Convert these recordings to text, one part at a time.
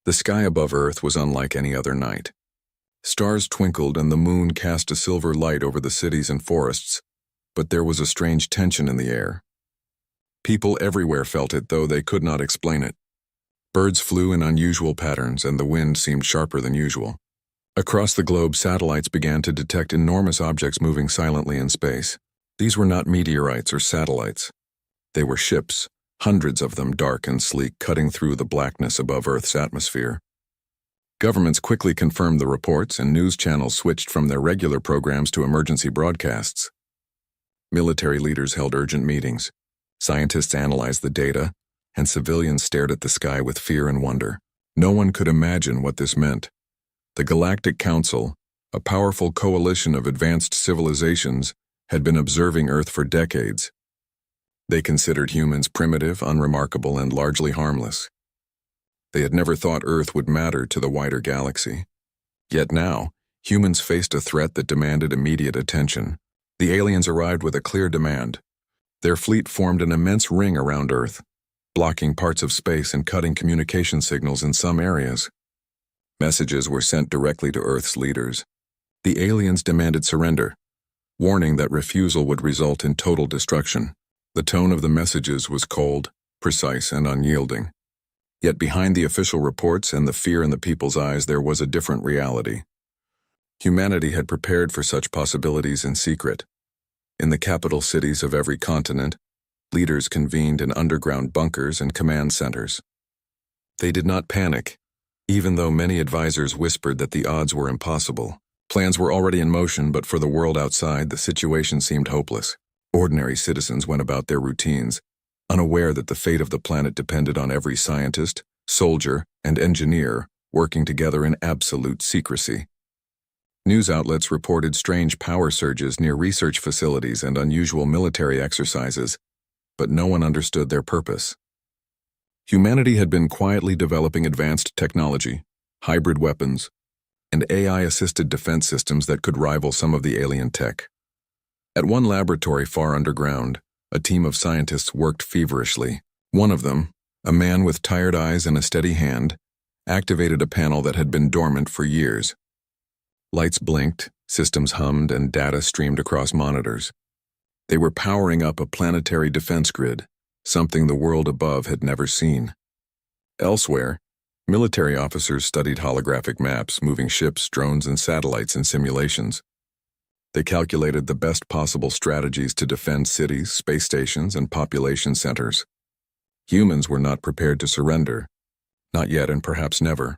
The sky above Earth was unlike any other night. Stars twinkled and the moon cast a silver light over the cities and forests, but there was a strange tension in the air. People everywhere felt it, though they could not explain it. Birds flew in unusual patterns, and the wind seemed sharper than usual. Across the globe, satellites began to detect enormous objects moving silently in space. These were not meteorites or satellites. They were ships, hundreds of them, dark and sleek, cutting through the blackness above Earth's atmosphere. Governments quickly confirmed the reports, and news channels switched from their regular programs to emergency broadcasts. Military leaders held urgent meetings. Scientists analyzed the data, and civilians stared at the sky with fear and wonder. No one could imagine what this meant. The Galactic Council, a powerful coalition of advanced civilizations, had been observing Earth for decades. They considered humans primitive, unremarkable, and largely harmless. They had never thought Earth would matter to the wider galaxy. Yet now, humans faced a threat that demanded immediate attention. The aliens arrived with a clear demand. Their fleet formed an immense ring around Earth, blocking parts of space and cutting communication signals in some areas. Messages were sent directly to Earth's leaders. The aliens demanded surrender, warning that refusal would result in total destruction. The tone of the messages was cold, precise, and unyielding. Yet behind the official reports and the fear in the people's eyes, there was a different reality. Humanity had prepared for such possibilities in secret. In the capital cities of every continent, leaders convened in underground bunkers and command centers. They did not panic, even though many advisors whispered that the odds were impossible. Plans were already in motion, but for the world outside, the situation seemed hopeless. Ordinary citizens went about their routines, unaware that the fate of the planet depended on every scientist, soldier, and engineer working together in absolute secrecy. News outlets reported strange power surges near research facilities and unusual military exercises, but no one understood their purpose. Humanity had been quietly developing advanced technology, hybrid weapons, and AI-assisted defense systems that could rival some of the alien tech. At one laboratory far underground, a team of scientists worked feverishly. One of them, a man with tired eyes and a steady hand, activated a panel that had been dormant for years. Lights blinked, systems hummed, and data streamed across monitors. They were powering up a planetary defense grid, something the world above had never seen. Elsewhere, military officers studied holographic maps, moving ships, drones, and satellites in simulations. They calculated the best possible strategies to defend cities, space stations, and population centers. Humans were not prepared to surrender. Not yet, and perhaps never.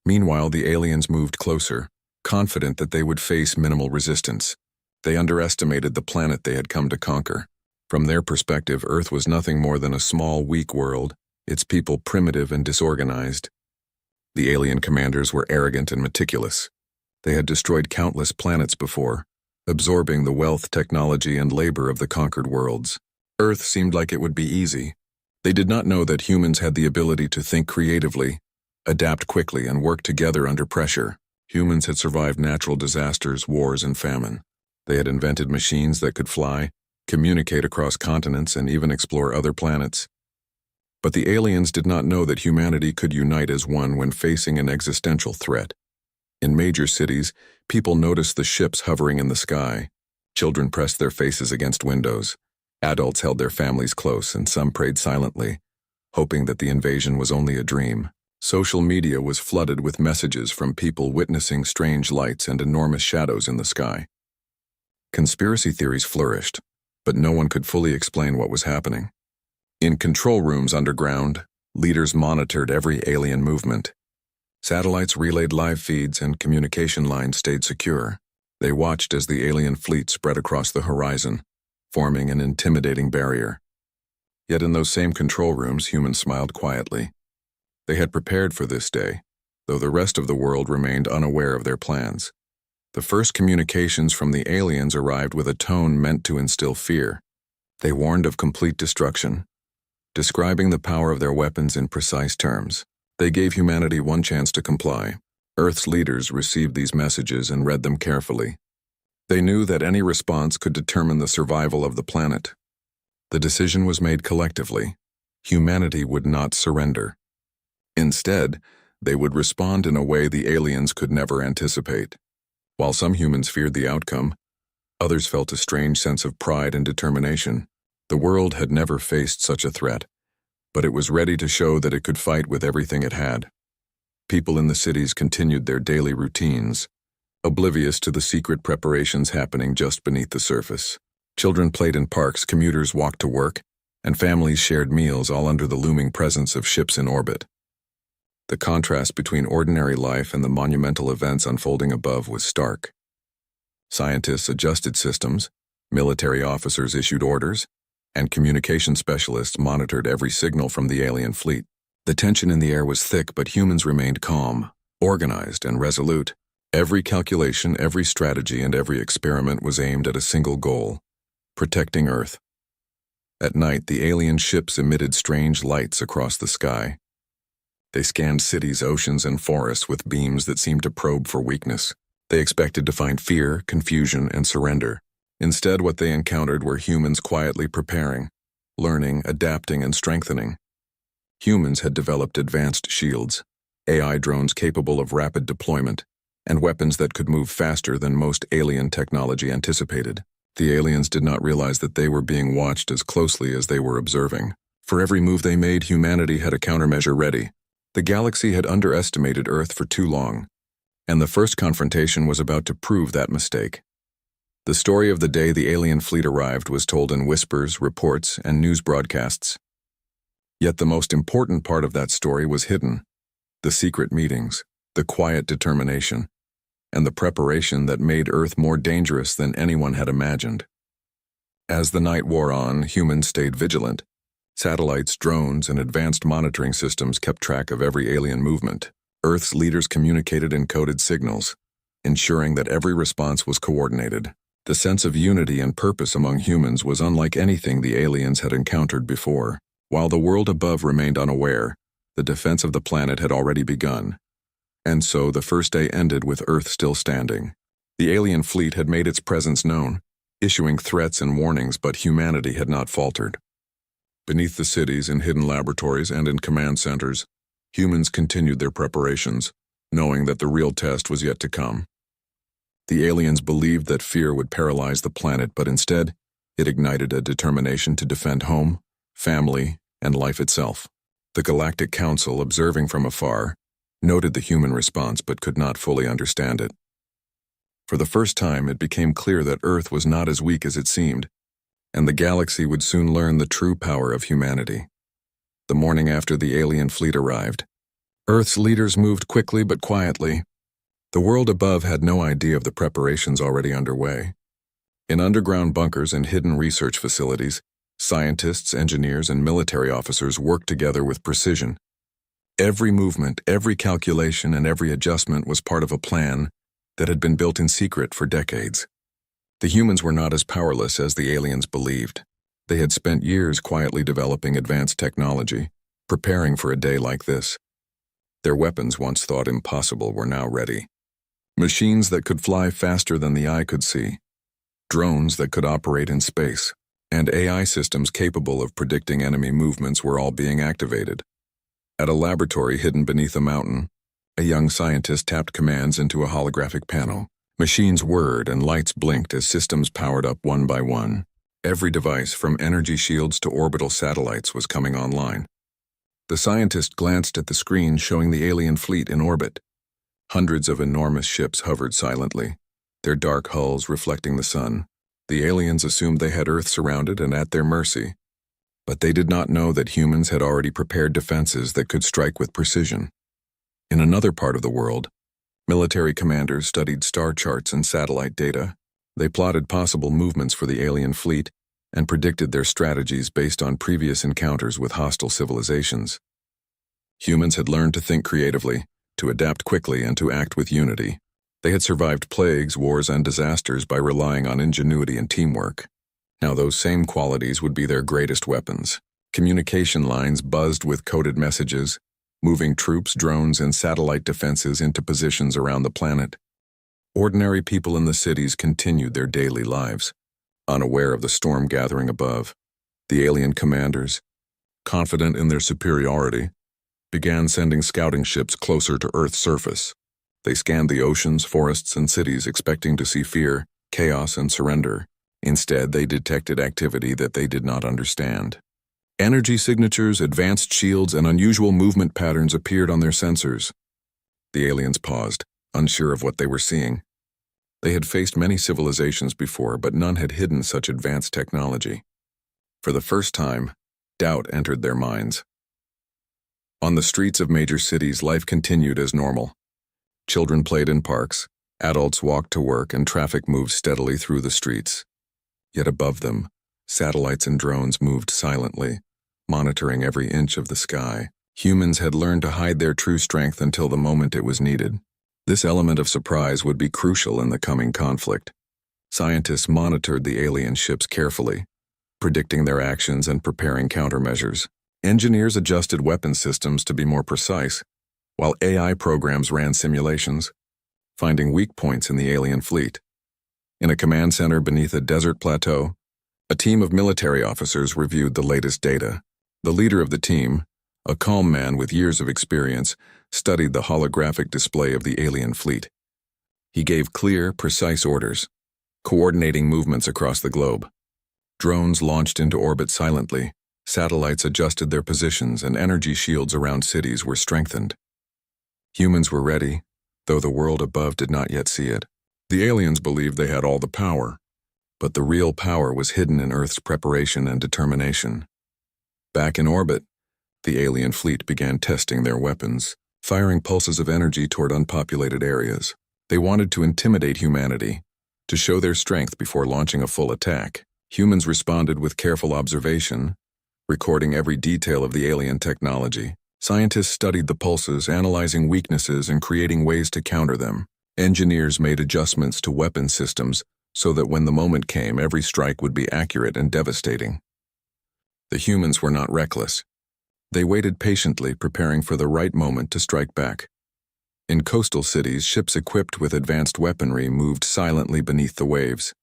Meanwhile, the aliens moved closer, confident that they would face minimal resistance. They underestimated the planet they had come to conquer. From their perspective, Earth was nothing more than a small, weak world, its people primitive and disorganized. The alien commanders were arrogant and meticulous. They had destroyed countless planets before, absorbing the wealth, technology, and labor of the conquered worlds. Earth seemed like it would be easy. They did not know that humans had the ability to think creatively, adapt quickly, and work together under pressure. Humans had survived natural disasters, wars, and famine. They had invented machines that could fly, communicate across continents, and even explore other planets. But the aliens did not know that humanity could unite as one when facing an existential threat. In major cities, people noticed the ships hovering in the sky. Children pressed their faces against windows. Adults held their families close, and some prayed silently, hoping that the invasion was only a dream. Social media was flooded with messages from people witnessing strange lights and enormous shadows in the sky. Conspiracy theories flourished, but no one could fully explain what was happening. In control rooms underground, leaders monitored every alien movement. Satellites relayed live feeds and communication lines stayed secure. They watched as the alien fleet spread across the horizon, forming an intimidating barrier. Yet in those same control rooms, humans smiled quietly. They had prepared for this day, though the rest of the world remained unaware of their plans. The first communications from the aliens arrived with a tone meant to instill fear. They warned of complete destruction, describing the power of their weapons in precise terms. They gave humanity one chance to comply. Earth's leaders received these messages and read them carefully. They knew that any response could determine the survival of the planet. The decision was made collectively. Humanity would not surrender. Instead, They would respond in a way the aliens could never anticipate. While some humans feared the outcome, others felt a strange sense of pride and determination. The world had never faced such a threat, but it was ready to show that it could fight with everything it had. People in the cities continued their daily routines, oblivious to the secret preparations happening just beneath the surface. Children played in parks, commuters walked to work, and families shared meals, all under the looming presence of ships in orbit. The contrast between ordinary life and the monumental events unfolding above was stark. Scientists adjusted systems, military officers issued orders, and communication specialists monitored every signal from the alien fleet. The tension in the air was thick, but humans remained calm, organized, and resolute. Every calculation, every strategy, and every experiment was aimed at a single goal: protecting Earth. At night, the alien ships emitted strange lights across the sky. They scanned cities, oceans, and forests with beams that seemed to probe for weakness. They expected to find fear, confusion, and surrender. Instead, what they encountered were humans quietly preparing, learning, adapting, and strengthening. Humans had developed advanced shields, AI drones capable of rapid deployment, and weapons that could move faster than most alien technology anticipated. The aliens did not realize that they were being watched as closely as they were observing. For every move they made, humanity had a countermeasure ready. The galaxy had underestimated Earth for too long, and the first confrontation was about to prove that mistake. The story of the day the alien fleet arrived was told in whispers, reports, and news broadcasts. Yet the most important part of that story was hidden: the secret meetings, the quiet determination, and the preparation that made Earth more dangerous than anyone had imagined. As the night wore on, humans stayed vigilant. Satellites, drones, and advanced monitoring systems kept track of every alien movement. Earth's leaders communicated in coded signals, ensuring that every response was coordinated. The sense of unity and purpose among humans was unlike anything the aliens had encountered before. While the world above remained unaware, the defense of the planet had already begun. And so the first day ended with Earth still standing. The alien fleet had made its presence known, issuing threats and warnings, but humanity had not faltered. Beneath the cities, in hidden laboratories, and in command centers, humans continued their preparations, knowing that the real test was yet to come. The aliens believed that fear would paralyze the planet, but instead, it ignited a determination to defend home, family, and life itself. The Galactic Council, observing from afar, noted the human response but could not fully understand it. For the first time, it became clear that Earth was not as weak as it seemed, and the galaxy would soon learn the true power of humanity. The morning after the alien fleet arrived, Earth's leaders moved quickly but quietly. The world above had no idea of the preparations already underway. In underground bunkers and hidden research facilities, scientists, engineers, and military officers worked together with precision. Every movement, every calculation, and every adjustment was part of a plan that had been built in secret for decades. The humans were not as powerless as the aliens believed. They had spent years quietly developing advanced technology, preparing for a day like this. Their weapons, once thought impossible, were now ready. Machines that could fly faster than the eye could see, drones that could operate in space, and AI systems capable of predicting enemy movements were all being activated. At a laboratory hidden beneath a mountain, a young scientist tapped commands into a holographic panel. Machines whirred and lights blinked as systems powered up one by one. Every device, from energy shields to orbital satellites, was coming online. The scientist glanced at the screen showing the alien fleet in orbit. Hundreds of enormous ships hovered silently, their dark hulls reflecting the sun. The aliens assumed they had Earth surrounded and at their mercy, but they did not know that humans had already prepared defenses that could strike with precision. In another part of the world, military commanders studied star charts and satellite data. They plotted possible movements for the alien fleet and predicted their strategies based on previous encounters with hostile civilizations. Humans had learned to think creatively, to adapt quickly, and to act with unity. They had survived plagues, wars, and disasters by relying on ingenuity and teamwork. Now those same qualities would be their greatest weapons. Communication lines buzzed with coded messages, moving troops, drones, and satellite defenses into positions around the planet. Ordinary people in the cities continued their daily lives, unaware of the storm gathering above. The alien commanders, confident in their superiority, began sending scouting ships closer to Earth's surface. They scanned the oceans, forests, and cities, expecting to see fear, chaos, and surrender. Instead, they detected activity that they did not understand. Energy signatures, advanced shields, and unusual movement patterns appeared on their sensors. The aliens paused, unsure of what they were seeing. They had faced many civilizations before, but none had hidden such advanced technology. For the first time, doubt entered their minds. On the streets of major cities, life continued as normal. Children played in parks, adults walked to work, and traffic moved steadily through the streets. Yet above them, satellites and drones moved silently, monitoring every inch of the sky. Humans had learned to hide their true strength until the moment it was needed. This element of surprise would be crucial in the coming conflict. Scientists monitored the alien ships carefully, predicting their actions and preparing countermeasures. Engineers adjusted weapon systems to be more precise, while AI programs ran simulations, finding weak points in the alien fleet. In a command center beneath a desert plateau, a team of military officers reviewed the latest data. The leader of the team, a calm man with years of experience, studied the holographic display of the alien fleet. He gave clear, precise orders, coordinating movements across the globe. Drones launched into orbit silently, satellites adjusted their positions, and energy shields around cities were strengthened. Humans were ready, though the world above did not yet see it. The aliens believed they had all the power, but the real power was hidden in Earth's preparation and determination. Back in orbit, the alien fleet began testing their weapons, firing pulses of energy toward unpopulated areas. They wanted to intimidate humanity, to show their strength before launching a full attack. Humans responded with careful observation, recording every detail of the alien technology. Scientists studied the pulses, analyzing weaknesses and creating ways to counter them. Engineers made adjustments to weapon systems so that when the moment came, every strike would be accurate and devastating. The humans were not reckless. They waited patiently, preparing for the right moment to strike back. In coastal cities, ships equipped with advanced weaponry moved silently beneath the waves.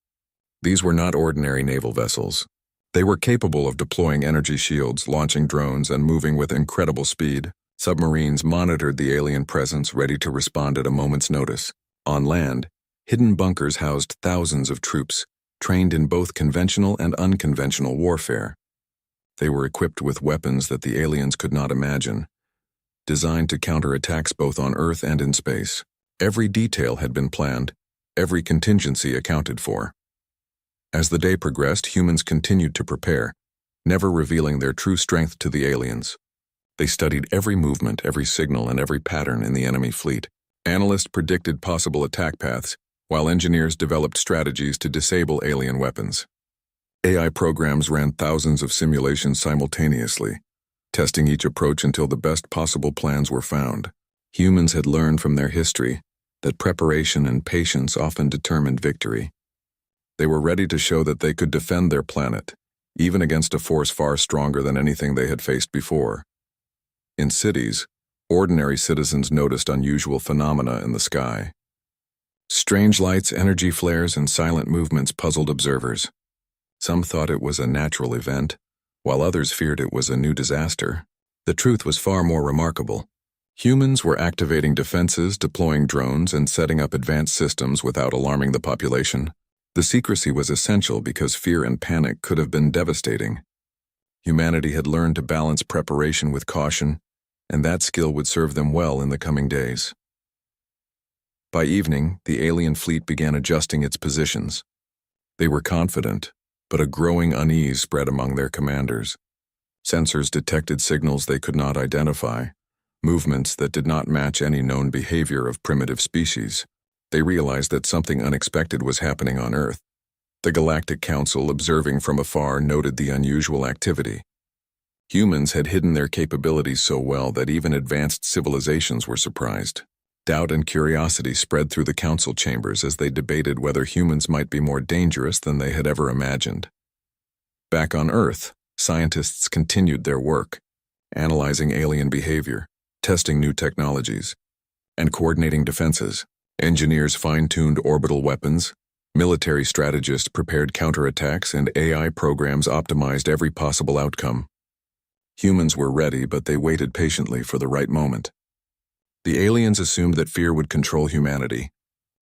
These were not ordinary naval vessels. They were capable of deploying energy shields, launching drones, and moving with incredible speed. Submarines monitored the alien presence, ready to respond at a moment's notice. On land, hidden bunkers housed thousands of troops, trained in both conventional and unconventional warfare. They were equipped with weapons that the aliens could not imagine, designed to counter attacks both on Earth and in space. Every detail had been planned, every contingency accounted for. As the day progressed, humans continued to prepare, never revealing their true strength to the aliens. They studied every movement, every signal, and every pattern in the enemy fleet. Analysts predicted possible attack paths, while engineers developed strategies to disable alien weapons. AI programs ran thousands of simulations simultaneously, testing each approach until the best possible plans were found. Humans had learned from their history that preparation and patience often determined victory. They were ready to show that they could defend their planet, even against a force far stronger than anything they had faced before. In cities, ordinary citizens noticed unusual phenomena in the sky. Strange lights, energy flares, and silent movements puzzled observers. Some thought it was a natural event, while others feared it was a new disaster. The truth was far more remarkable. Humans were activating defenses, deploying drones, and setting up advanced systems without alarming the population. The secrecy was essential because fear and panic could have been devastating. Humanity had learned to balance preparation with caution, and that skill would serve them well in the coming days. By evening, the alien fleet began adjusting its positions. They were confident, but a growing unease spread among their commanders. Sensors detected signals they could not identify, movements that did not match any known behavior of primitive species. They realized that something unexpected was happening on Earth. The Galactic Council, observing from afar, noted the unusual activity. Humans had hidden their capabilities so well that even advanced civilizations were surprised. Doubt and curiosity spread through the council chambers as they debated whether humans might be more dangerous than they had ever imagined. Back on Earth, scientists continued their work, analyzing alien behavior, testing new technologies, and coordinating defenses. Engineers fine-tuned orbital weapons, military strategists prepared counterattacks, and AI programs optimized every possible outcome. Humans were ready, but they waited patiently for the right moment. The aliens assumed that fear would control humanity,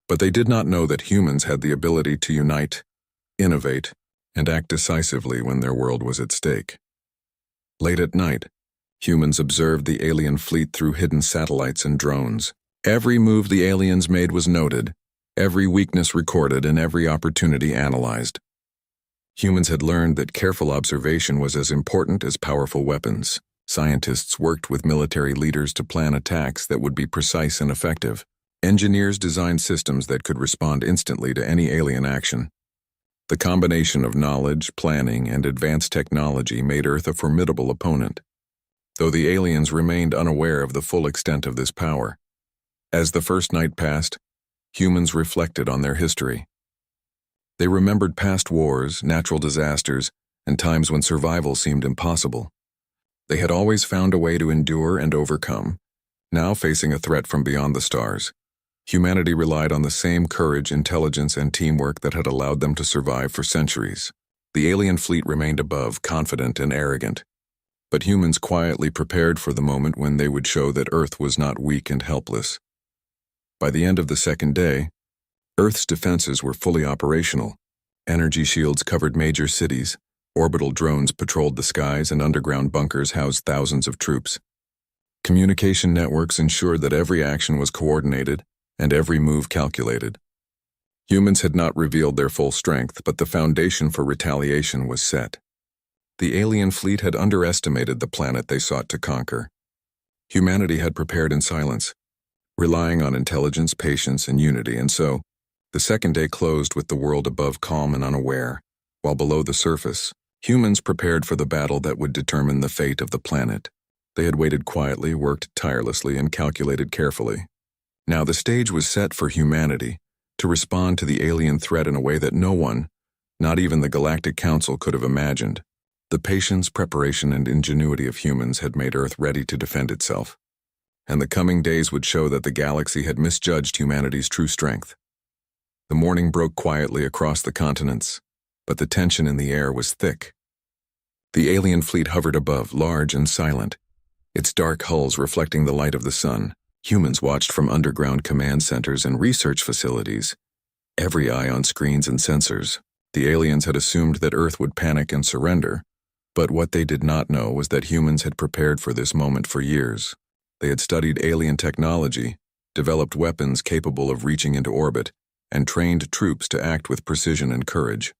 but they did not know that humans had the ability to unite, innovate, and act decisively when their world was at stake. Late at night, humans observed the alien fleet through hidden satellites and drones. Every move the aliens made was noted, every weakness recorded, and every opportunity analyzed. Humans had learned that careful observation was as important as powerful weapons. Scientists worked with military leaders to plan attacks that would be precise and effective. Engineers designed systems that could respond instantly to any alien action. The combination of knowledge, planning, and advanced technology made Earth a formidable opponent, though the aliens remained unaware of the full extent of this power. As the first night passed, humans reflected on their history. They remembered past wars, natural disasters, and times when survival seemed impossible. They had always found a way to endure and overcome. Now facing a threat from beyond the stars, humanity relied on the same courage, intelligence, and teamwork that had allowed them to survive for centuries. The alien fleet remained above, confident and arrogant, but humans quietly prepared for the moment when they would show that Earth was not weak and helpless. By the end of the second day, Earth's defenses were fully operational. Energy shields covered major cities, orbital drones patrolled the skies, and underground bunkers housed thousands of troops. Communication networks ensured that every action was coordinated and every move calculated. Humans had not revealed their full strength, but the foundation for retaliation was set. The alien fleet had underestimated the planet they sought to conquer. Humanity had prepared in silence, relying on intelligence, patience, and unity, and so, the second day closed with the world above calm and unaware, while below the surface, humans prepared for the battle that would determine the fate of the planet. They had waited quietly, worked tirelessly, and calculated carefully. Now the stage was set for humanity to respond to the alien threat in a way that no one, not even the Galactic Council, could have imagined. The patience, preparation, and ingenuity of humans had made Earth ready to defend itself, and the coming days would show that the galaxy had misjudged humanity's true strength. The morning broke quietly across the continents, but the tension in the air was thick. The alien fleet hovered above, large and silent, its dark hulls reflecting the light of the sun. Humans watched from underground command centers and research facilities, every eye on screens and sensors. The aliens had assumed that Earth would panic and surrender, but what they did not know was that humans had prepared for this moment for years. They had studied alien technology, developed weapons capable of reaching into orbit, and trained troops to act with precision and courage.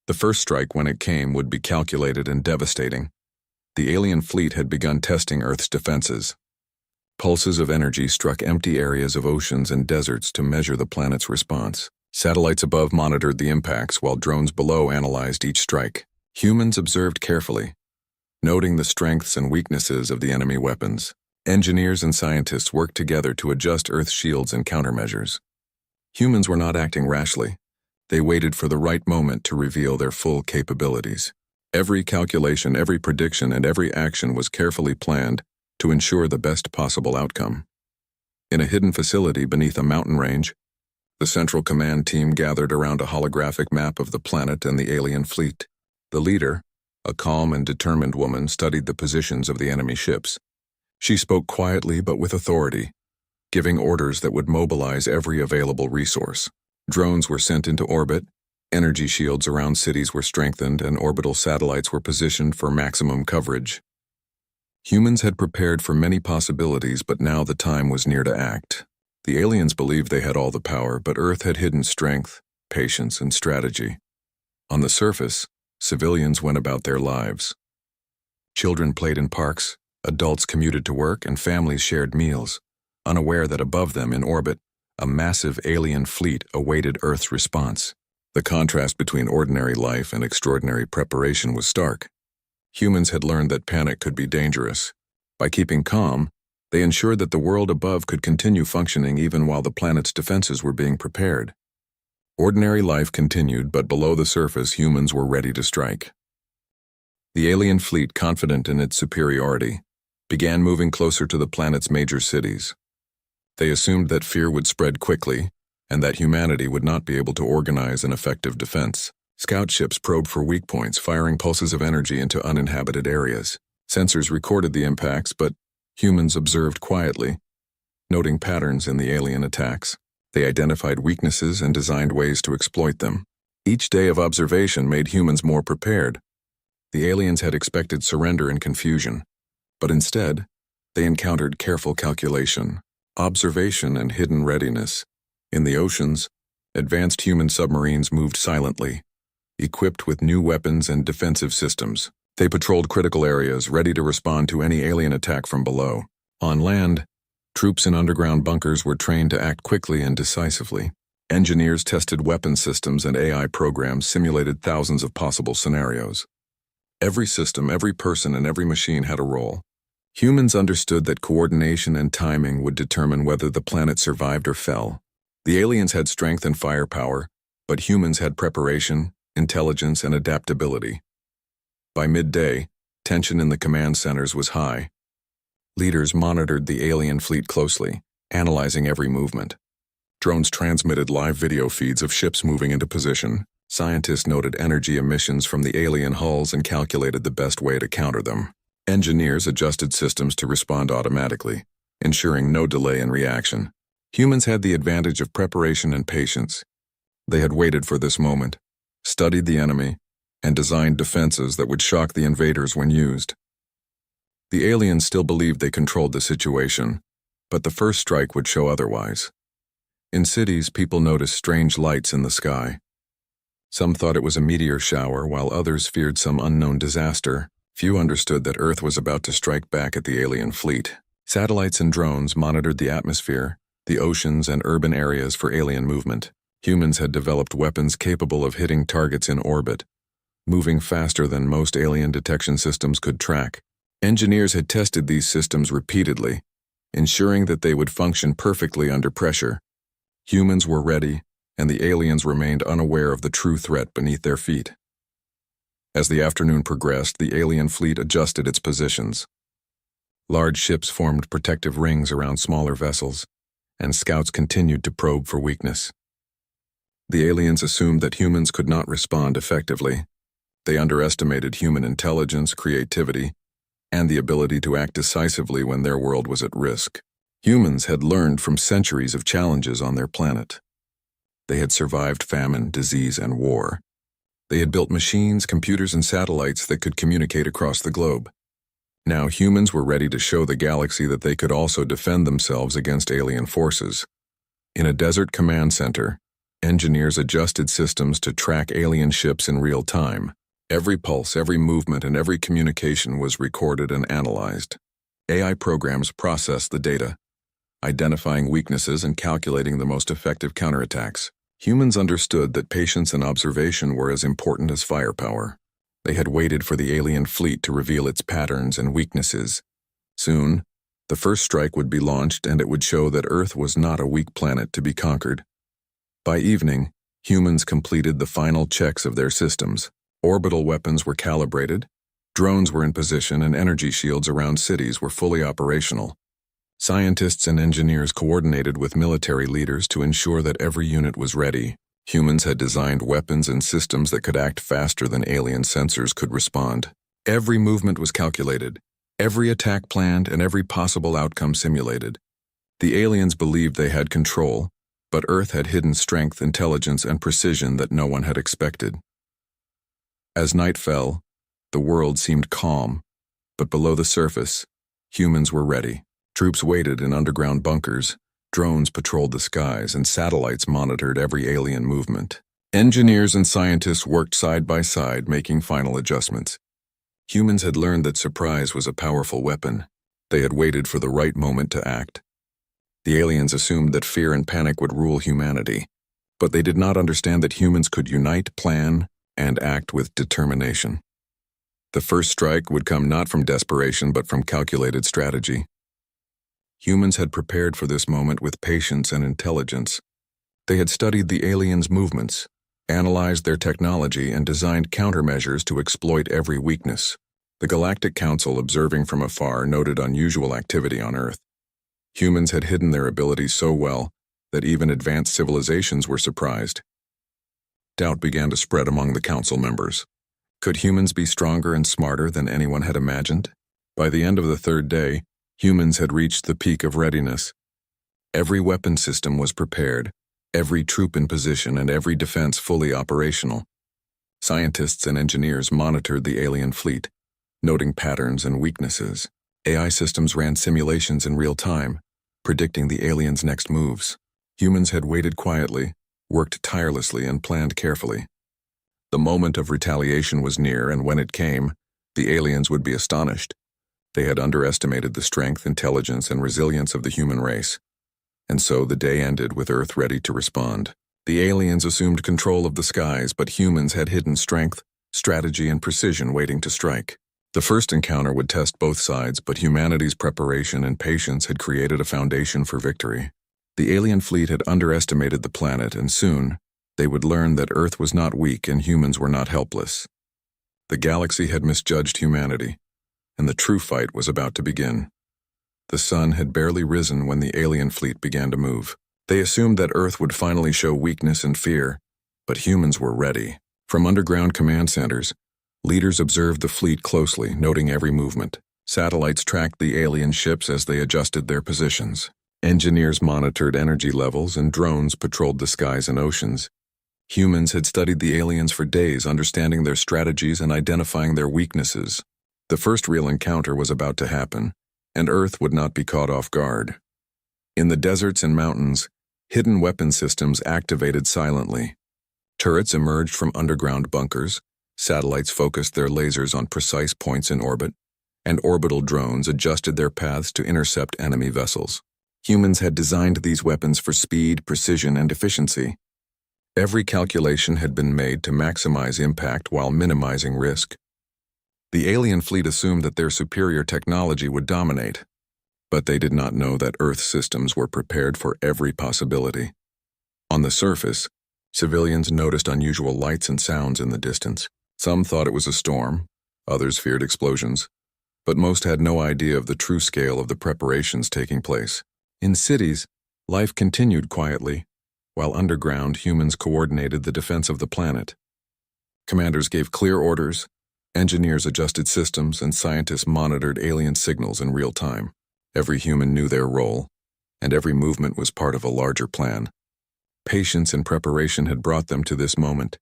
The first strike, when it came, would be calculated and devastating. The alien fleet had begun testing Earth's defenses. Pulses of energy struck empty areas of oceans and deserts to measure the planet's response. Satellites above monitored the impacts, while drones below analyzed each strike. Humans observed carefully, noting the strengths and weaknesses of the enemy weapons. Engineers and scientists worked together to adjust Earth's shields and countermeasures. Humans were not acting rashly. They waited for the right moment to reveal their full capabilities. Every calculation, every prediction, and every action was carefully planned to ensure the best possible outcome. In a hidden facility beneath a mountain range, the Central Command team gathered around a holographic map of the planet and the alien fleet. The leader, a calm and determined woman, studied the positions of the enemy ships. She spoke quietly but with authority, giving orders that would mobilize every available resource. Drones were sent into orbit, energy shields around cities were strengthened, and orbital satellites were positioned for maximum coverage. Humans had prepared for many possibilities, but now the time was near to act. The aliens believed they had all the power, but Earth had hidden strength, patience, and strategy. On the surface, civilians went about their lives. Children played in parks, adults commuted to work, and families shared meals, unaware that above them in orbit, a massive alien fleet awaited Earth's response. The contrast between ordinary life and extraordinary preparation was stark. Humans had learned that panic could be dangerous. By keeping calm, they ensured that the world above could continue functioning even while the planet's defenses were being prepared. Ordinary life continued, but below the surface, humans were ready to strike. The alien fleet, confident in its superiority, began moving closer to the planet's major cities. They assumed that fear would spread quickly, and that humanity would not be able to organize an effective defense. Scout ships probed for weak points, firing pulses of energy into uninhabited areas. Sensors recorded the impacts, but humans observed quietly, noting patterns in the alien attacks. They identified weaknesses and designed ways to exploit them. Each day of observation made humans more prepared. The aliens had expected surrender and confusion, but instead, they encountered careful calculation, observation, and hidden readiness. In the oceans, advanced human submarines moved silently, equipped with new weapons and defensive systems. They patrolled critical areas, ready to respond to any alien attack from below. On land, troops in underground bunkers were trained to act quickly and decisively. Engineers tested weapon systems and AI programs simulated thousands of possible scenarios. Every system, every person, and every machine had a role. Humans understood that coordination and timing would determine whether the planet survived or fell. The aliens had strength and firepower, but humans had preparation, intelligence, and adaptability. By midday, tension in the command centers was high. Leaders monitored the alien fleet closely, analyzing every movement. Drones transmitted live video feeds of ships moving into position. Scientists noted energy emissions from the alien hulls and calculated the best way to counter them. Engineers adjusted systems to respond automatically, ensuring no delay in reaction. Humans had the advantage of preparation and patience. They had waited for this moment, studied the enemy, and designed defenses that would shock the invaders when used. The aliens still believed they controlled the situation, but the first strike would show otherwise. In cities, people noticed strange lights in the sky. Some thought it was a meteor shower, while others feared some unknown disaster. Few understood that Earth was about to strike back at the alien fleet. Satellites and drones monitored the atmosphere, the oceans, and urban areas for alien movement. Humans had developed weapons capable of hitting targets in orbit, moving faster than most alien detection systems could track. Engineers had tested these systems repeatedly, ensuring that they would function perfectly under pressure. Humans were ready, and the aliens remained unaware of the true threat beneath their feet. As the afternoon progressed, the alien fleet adjusted its positions. Large ships formed protective rings around smaller vessels, and scouts continued to probe for weakness. The aliens assumed that humans could not respond effectively. They underestimated human intelligence, creativity, and the ability to act decisively when their world was at risk. Humans had learned from centuries of challenges on their planet. They had survived famine, disease, and war. They had built machines, computers, and satellites that could communicate across the globe. Now humans were ready to show the galaxy that they could also defend themselves against alien forces. In a desert command center, engineers adjusted systems to track alien ships in real time. Every pulse, every movement, and every communication was recorded and analyzed. AI programs processed the data, identifying weaknesses and calculating the most effective counterattacks. Humans understood that patience and observation were as important as firepower. They had waited for the alien fleet to reveal its patterns and weaknesses. Soon, the first strike would be launched, and it would show that Earth was not a weak planet to be conquered. By evening, humans completed the final checks of their systems. Orbital weapons were calibrated, drones were in position, and energy shields around cities were fully operational. Scientists and engineers coordinated with military leaders to ensure that every unit was ready. Humans had designed weapons and systems that could act faster than alien sensors could respond. Every movement was calculated, every attack planned, and every possible outcome simulated. The aliens believed they had control, but Earth had hidden strength, intelligence, and precision that no one had expected. As night fell, the world seemed calm, but below the surface, humans were ready. Troops waited in underground bunkers, drones patrolled the skies, and satellites monitored every alien movement. Engineers and scientists worked side by side, making final adjustments. Humans had learned that surprise was a powerful weapon. They had waited for the right moment to act. The aliens assumed that fear and panic would rule humanity, but they did not understand that humans could unite, plan, and act with determination. The first strike would come not from desperation but from calculated strategy. Humans had prepared for this moment with patience and intelligence. They had studied the aliens' movements, analyzed their technology, and designed countermeasures to exploit every weakness. The Galactic Council, observing from afar, noted unusual activity on Earth. Humans had hidden their abilities so well that even advanced civilizations were surprised. Doubt began to spread among the council members. Could humans be stronger and smarter than anyone had imagined? By the end of the third day, humans had reached the peak of readiness. Every weapon system was prepared, every troop in position, and every defense fully operational. Scientists and engineers monitored the alien fleet, noting patterns and weaknesses. AI systems ran simulations in real time, predicting the aliens' next moves. Humans had waited quietly, worked tirelessly, and planned carefully. The moment of retaliation was near, and when it came, the aliens would be astonished. They had underestimated the strength, intelligence, and resilience of the human race. And so the day ended with Earth ready to respond. The aliens assumed control of the skies, but humans had hidden strength, strategy, and precision waiting to strike. The first encounter would test both sides, but humanity's preparation and patience had created a foundation for victory. The alien fleet had underestimated the planet, and soon, they would learn that Earth was not weak and humans were not helpless. The galaxy had misjudged humanity, and the true fight was about to begin. The sun had barely risen when the alien fleet began to move. They assumed that Earth would finally show weakness and fear, but humans were ready. From underground command centers, leaders observed the fleet closely, noting every movement. Satellites tracked the alien ships as they adjusted their positions. Engineers monitored energy levels, and drones patrolled the skies and oceans. Humans had studied the aliens for days, understanding their strategies and identifying their weaknesses. The first real encounter was about to happen, and Earth would not be caught off guard. In the deserts and mountains, hidden weapon systems activated silently. Turrets emerged from underground bunkers, satellites focused their lasers on precise points in orbit, and orbital drones adjusted their paths to intercept enemy vessels. Humans had designed these weapons for speed, precision, and efficiency. Every calculation had been made to maximize impact while minimizing risk. The alien fleet assumed that their superior technology would dominate, but they did not know that Earth systems were prepared for every possibility. On the surface, civilians noticed unusual lights and sounds in the distance. Some thought it was a storm, others feared explosions, but most had no idea of the true scale of the preparations taking place. In cities, life continued quietly, while underground humans coordinated the defense of the planet. Commanders gave clear orders, engineers adjusted systems, and scientists monitored alien signals in real time. Every human knew their role, and every movement was part of a larger plan. Patience and preparation had brought them to this moment.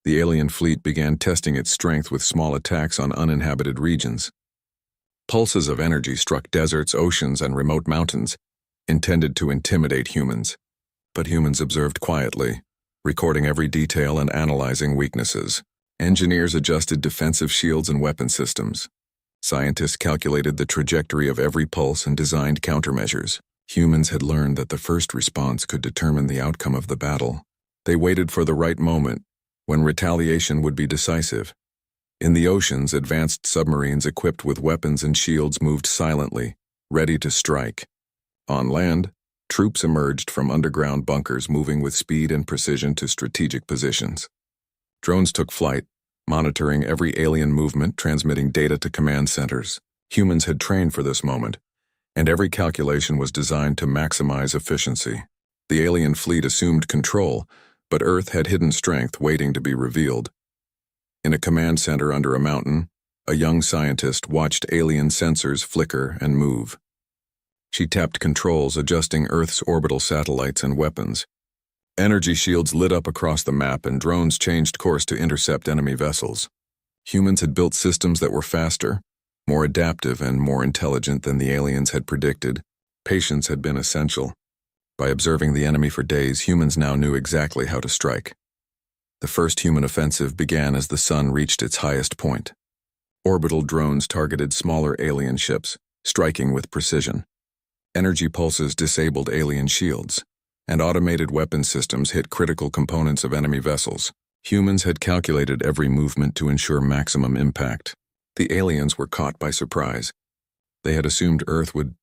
The alien fleet began testing its strength with small attacks on uninhabited regions. Pulses of energy struck deserts, oceans, and remote mountains, intended to intimidate humans. But humans observed quietly, recording every detail and analyzing weaknesses. Engineers adjusted defensive shields and weapon systems. Scientists calculated the trajectory of every pulse and designed countermeasures. Humans had learned that the first response could determine the outcome of the battle. They waited for the right moment, when retaliation would be decisive. In the oceans, advanced submarines equipped with weapons and shields moved silently, ready to strike. On land, troops emerged from underground bunkers, moving with speed and precision to strategic positions. Drones took flight, monitoring every alien movement, transmitting data to command centers. Humans had trained for this moment, and every calculation was designed to maximize efficiency. The alien fleet assumed control, but Earth had hidden strength waiting to be revealed. In a command center under a mountain, a young scientist watched alien sensors flicker and move. She tapped controls, adjusting Earth's orbital satellites and weapons. Energy shields lit up across the map, and drones changed course to intercept enemy vessels. Humans had built systems that were faster, more adaptive, and more intelligent than the aliens had predicted. Patience had been essential. By observing the enemy for days, humans now knew exactly how to strike. The first human offensive began as the sun reached its highest point. Orbital drones targeted smaller alien ships, striking with precision. Energy pulses disabled alien shields, and automated weapon systems hit critical components of enemy vessels. Humans had calculated every movement to ensure maximum impact. The aliens were caught by surprise. They had assumed Earth would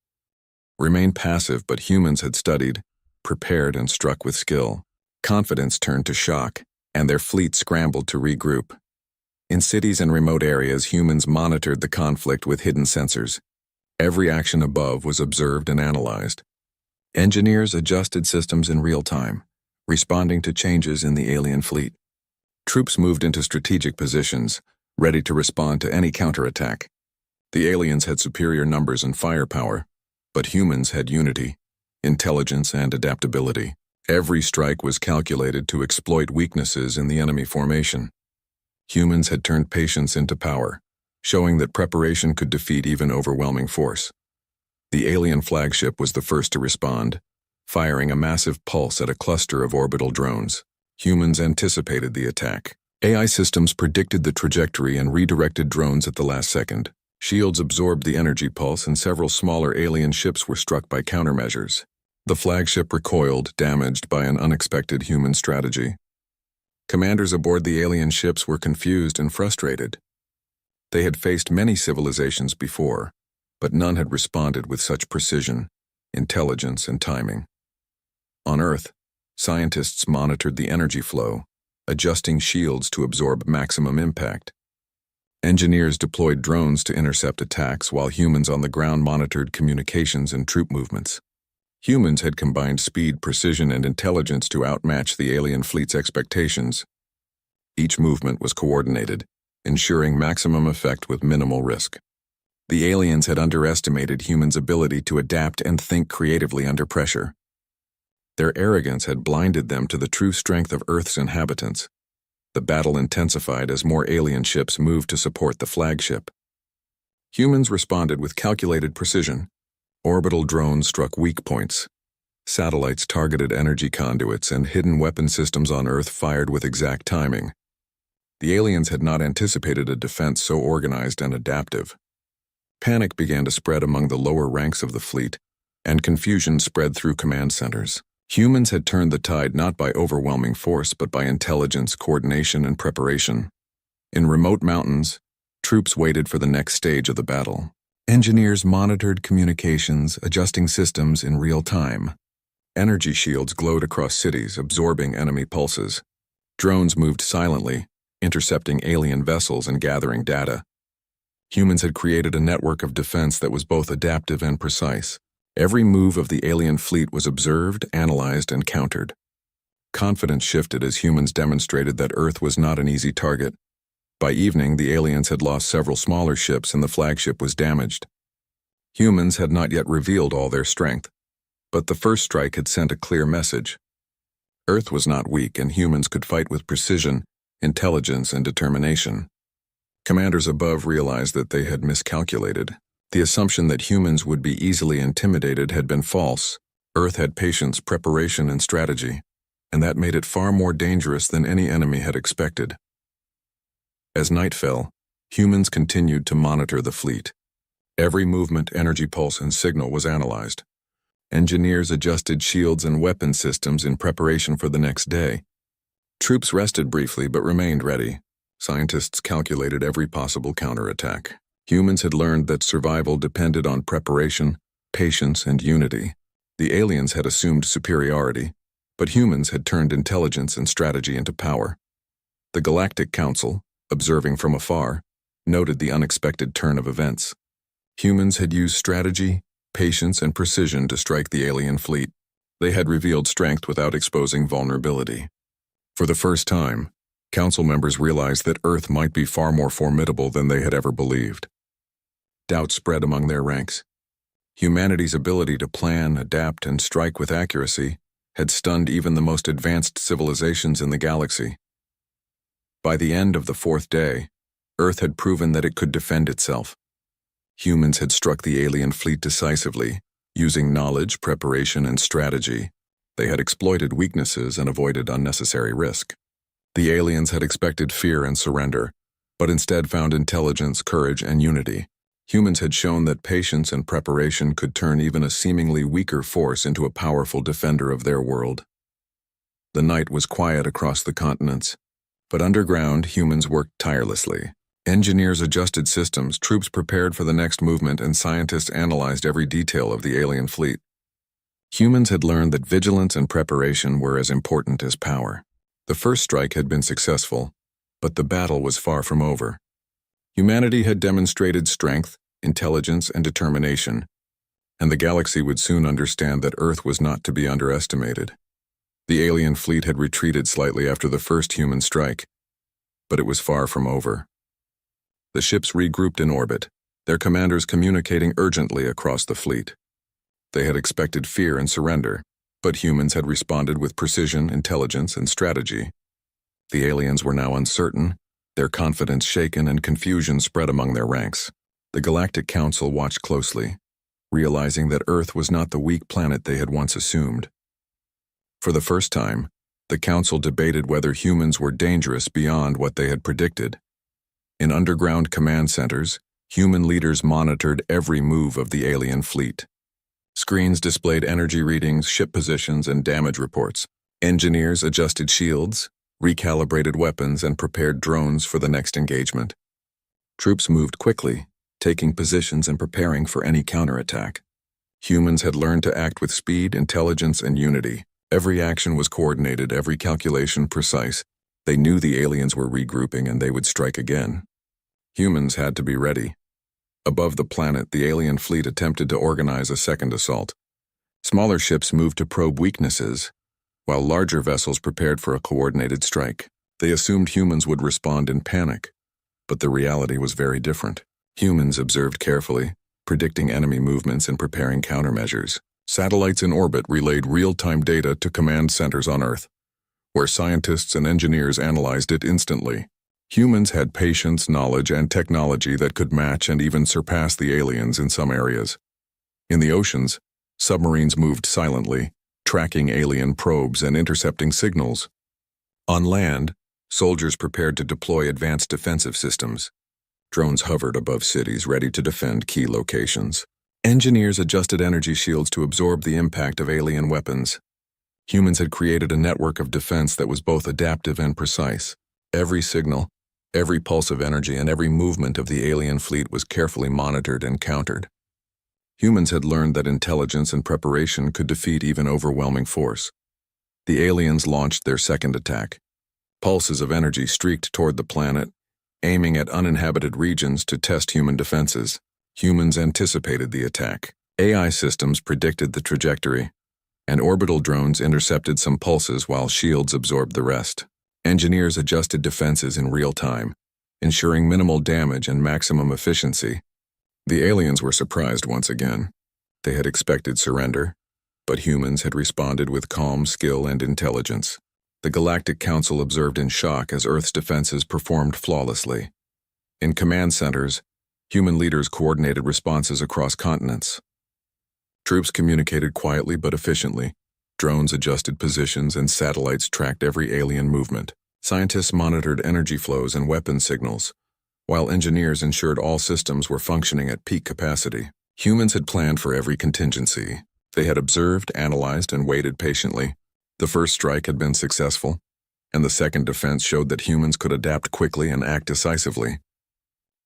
remain passive, but humans had studied, prepared, and struck with skill. Confidence turned to shock, and their fleet scrambled to regroup. In cities and remote areas, humans monitored the conflict with hidden sensors. Every action above was observed and analyzed. Engineers adjusted systems in real time, responding to changes in the alien fleet. Troops moved into strategic positions, ready to respond to any counterattack. The aliens had superior numbers and firepower, but humans had unity, intelligence, and adaptability. Every strike was calculated to exploit weaknesses in the enemy formation. Humans had turned patience into power, showing that preparation could defeat even overwhelming force. The alien flagship was the first to respond, firing a massive pulse at a cluster of orbital drones. Humans anticipated the attack. AI systems predicted the trajectory and redirected drones at the last second. Shields absorbed the energy pulse and several smaller alien ships were struck by countermeasures. The flagship recoiled, damaged by an unexpected human strategy. Commanders aboard the alien ships were confused and frustrated. They had faced many civilizations before, but none had responded with such precision, intelligence, and timing. On Earth, scientists monitored the energy flow, adjusting shields to absorb maximum impact. Engineers deployed drones to intercept attacks while humans on the ground monitored communications and troop movements. Humans had combined speed, precision, and intelligence to outmatch the alien fleet's expectations. Each movement was coordinated, ensuring maximum effect with minimal risk. The aliens had underestimated humans' ability to adapt and think creatively under pressure. Their arrogance had blinded them to the true strength of Earth's inhabitants. The battle intensified as more alien ships moved to support the flagship. Humans responded with calculated precision. Orbital drones struck weak points. Satellites targeted energy conduits, and hidden weapon systems on Earth fired with exact timing. The aliens had not anticipated a defense so organized and adaptive. Panic began to spread among the lower ranks of the fleet, and confusion spread through command centers. Humans had turned the tide not by overwhelming force but by intelligence, coordination, and preparation. In remote mountains, troops waited for the next stage of the battle. Engineers monitored communications, adjusting systems in real time. Energy shields glowed across cities, absorbing enemy pulses. Drones moved silently, intercepting alien vessels and gathering data. Humans had created a network of defense that was both adaptive and precise. Every move of the alien fleet was observed, analyzed, and countered. Confidence shifted as humans demonstrated that Earth was not an easy target. By evening, the aliens had lost several smaller ships and the flagship was damaged. Humans had not yet revealed all their strength, but the first strike had sent a clear message. Earth was not weak and humans could fight with precision, intelligence, and determination. Commanders above realized that they had miscalculated. The assumption that humans would be easily intimidated had been false. Earth had patience, preparation, and strategy, and that made it far more dangerous than any enemy had expected. As night fell, humans continued to monitor the fleet. Every movement, energy pulse, and signal was analyzed. Engineers adjusted shields and weapon systems in preparation for the next day. Troops rested briefly but remained ready. Scientists calculated every possible counterattack. Humans had learned that survival depended on preparation, patience, and unity. The aliens had assumed superiority, but humans had turned intelligence and strategy into power. The Galactic Council, observing from afar, noted the unexpected turn of events. Humans had used strategy, patience, and precision to strike the alien fleet. They had revealed strength without exposing vulnerability. For the first time, Council members realized that Earth might be far more formidable than they had ever believed. Doubt spread among their ranks. Humanity's ability to plan, adapt, and strike with accuracy had stunned even the most advanced civilizations in the galaxy. By the end of the fourth day, Earth had proven that it could defend itself. Humans had struck the alien fleet decisively, using knowledge, preparation, and strategy. They had exploited weaknesses and avoided unnecessary risk. The aliens had expected fear and surrender, but instead found intelligence, courage, and unity. Humans had shown that patience and preparation could turn even a seemingly weaker force into a powerful defender of their world. The night was quiet across the continents, but underground, humans worked tirelessly. Engineers adjusted systems, troops prepared for the next movement, and scientists analyzed every detail of the alien fleet. Humans had learned that vigilance and preparation were as important as power. The first strike had been successful, but the battle was far from over. Humanity had demonstrated strength, intelligence, and determination, and the galaxy would soon understand that Earth was not to be underestimated. The alien fleet had retreated slightly after the first human strike, but it was far from over. The ships regrouped in orbit, their commanders communicating urgently across the fleet. They had expected fear and surrender, but humans had responded with precision, intelligence, and strategy. The aliens were now uncertain, their confidence shaken, and confusion spread among their ranks. The Galactic Council watched closely, realizing that Earth was not the weak planet they had once assumed. For the first time, the Council debated whether humans were dangerous beyond what they had predicted. In underground command centers, human leaders monitored every move of the alien fleet. Screens displayed energy readings, ship positions, and damage reports. Engineers adjusted shields, recalibrated weapons, and prepared drones for the next engagement. Troops moved quickly, taking positions and preparing for any counterattack. Humans had learned to act with speed, intelligence, and unity. Every action was coordinated, every calculation precise. They knew the aliens were regrouping and they would strike again. Humans had to be ready. Above the planet, the alien fleet attempted to organize a second assault. Smaller ships moved to probe weaknesses, while larger vessels prepared for a coordinated strike. They assumed humans would respond in panic, but the reality was very different. Humans observed carefully, predicting enemy movements and preparing countermeasures. Satellites in orbit relayed real-time data to command centers on Earth, where scientists and engineers analyzed it instantly. Humans had patience, knowledge, and technology that could match and even surpass the aliens in some areas. In the oceans, submarines moved silently, tracking alien probes and intercepting signals. On land, soldiers prepared to deploy advanced defensive systems. Drones hovered above cities, ready to defend key locations. Engineers adjusted energy shields to absorb the impact of alien weapons. Humans had created a network of defense that was both adaptive and precise. Every signal, every pulse of energy, and every movement of the alien fleet was carefully monitored and countered. Humans had learned that intelligence and preparation could defeat even overwhelming force. The aliens launched their second attack. Pulses of energy streaked toward the planet, aiming at uninhabited regions to test human defenses. Humans anticipated the attack. AI systems predicted the trajectory, and orbital drones intercepted some pulses while shields absorbed the rest. Engineers adjusted defenses in real time, ensuring minimal damage and maximum efficiency. The aliens were surprised once again. They had expected surrender, but humans had responded with calm skill and intelligence. The Galactic Council observed in shock as Earth's defenses performed flawlessly. In command centers, human leaders coordinated responses across continents. Troops communicated quietly but efficiently. Drones adjusted positions and satellites tracked every alien movement. Scientists monitored energy flows and weapon signals, while engineers ensured all systems were functioning at peak capacity. Humans had planned for every contingency. They had observed, analyzed, and waited patiently. The first strike had been successful, and the second defense showed that humans could adapt quickly and act decisively.